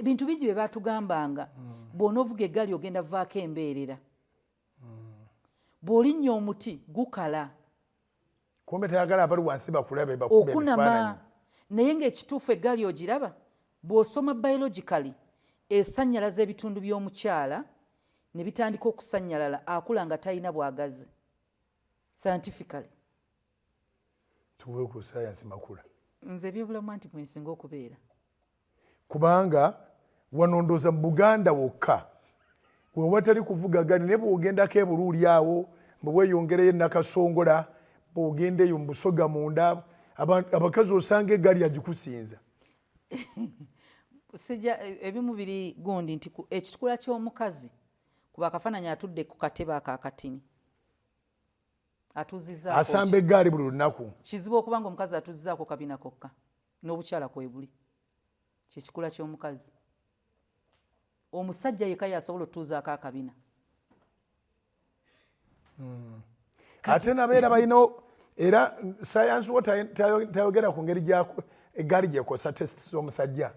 bintu bingi bye batugambanga bw'onoovuga eggaali ogenda vaako embeerera bw'olinnya omuti gukala kumbe tayagala abali wansi bakulabe bakube okunama naye ng'ekituufu eggaali ogiraba bw'osoma biologically esannyalaza ebitundu by'omukyala ne bitandika okusannyalala akula nga talina bwagazi scientifically tuwe ku science makula nze ebyobulamu anti mwesinga okubeera kubanga wanondoza mu Buganda wokka wewatali kuvuga gani ne bw'ogendako ebuluuli awo bwe weeyongereyo nakasongola bw'ogendeyo mu Busoga munda abakazi osanga eggaali yagikusinza sijja ebimu biri gundi nti ekitukula ky'omukazi kuba akafaananyi atudde ku katebe akakatini atuzizzaako asamba eggaali buli lunaku kizibu okuba nga omukazi atuzizzaako kabina kokka n'obukyala kwebuli kyekikula ky'omukazi omusajja yekka yasobola otuuzaako akabina ate nabeera balina era sayansi wo tayogera ku ngeri gyako eggaali gyekosa testi z'omusajja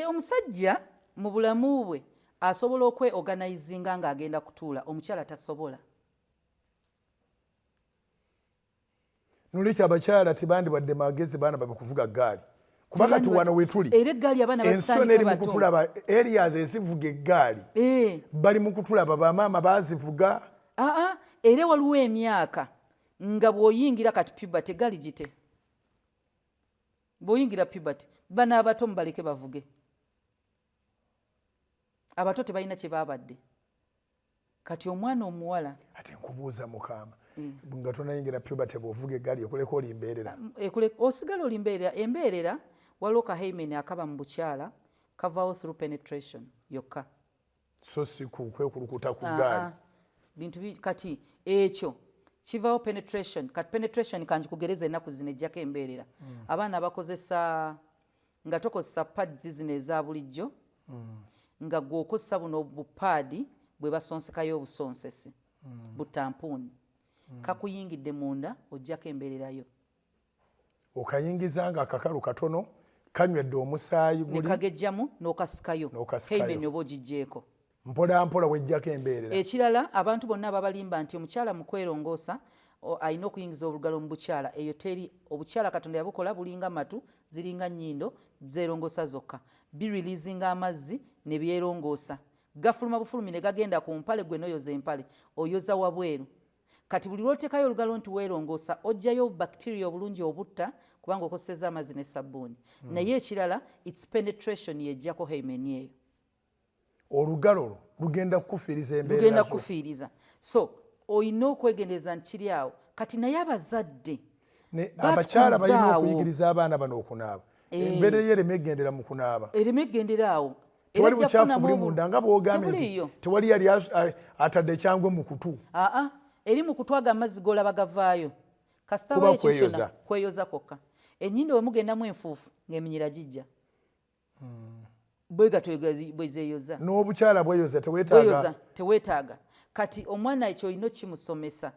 omusajja mu bulamu bwe asobola okwe-organizinga ng'agenda kutuula omukyala tasobola nolwekyo abakyala tibandibadde magezi baana babe kuvuga ggaali kuba kati wano wetuli era eggaali abaana ensoni eri mu kutulaba areas ezivuga eggaali bali mu kutulaba bamaama bazivuga era waliwo emyaka nga bw'oyingira kati puberty eggaali gite bw'oyingira puberty bana abato mubaleke bavuge abato tebalina kye baabadde kati omwana omuwala ate nkubuuza mukama nga tonayingira puberty bw'ovuga eggaali ekuleka oli mbeerera osigala oli embeerera waliwo kaheimen akaba mu bukyala kavaawo through penetration yokka so si kwekulukuta ku ggaali bintu kati ekyo kivaawo penetration kati penetration kanjikugereza ennaku zino ejjako embeerera abaana bakozesa nga tokozesa pads zino eza bulijjo nga gwokozesa buno bupaadi bwe basonsekayo obusonsesi butampuuni kakuyingidde munda ojjako embeererayo okayingiza nga akakalu katono kanywedde omusaayi guli nekagejjamu n'okasikayo heimen oba ogijjeeko mpola mpola wejjako embeerera ekirala abantu bonna ababalimba nti omukyala mu kwerongoosa alina okuyingiza olugalo mu bukyala eyo teri obukyala katonda yabukola bulinga matu ziringa nnyindo zeerongoosa zokka biriliizinga amazzi ne byerongoosa gafuluma bufulumi ne gagenda ku mpale gwe n'oyoza empale oyoza wabweru kati buli lwotekayo olugalo nti weerongoosa ojjayo bacteria obulungi obutta kubanga okoseza amazzi ne sabbuuni naye ekirala its penetration yejjako heimen eyo olugalo lugenda kukufiiriza embeera lugenda kukufiiriza so olina okwegendereza nti kiri awo kati naye abazadde abakyala balina okuyigiriza abaana bano okunaaba embeera ye ereme egendera mu kunaaba ereme egendera awo tewali bukyafu buli munda nga bwogambye nti tewali yali atadde ekyangwe mu kutu eri mu kutwaga amazzi g'olaba gavaayo kasitawa ekyo kweyoza kwokka ennyindo we mugendamu enfuufu ng'eminyira gijja bwega bwezeeyoza n'obukyala bweyoza teweetaaga kati omwana ekyo olina okimusomesa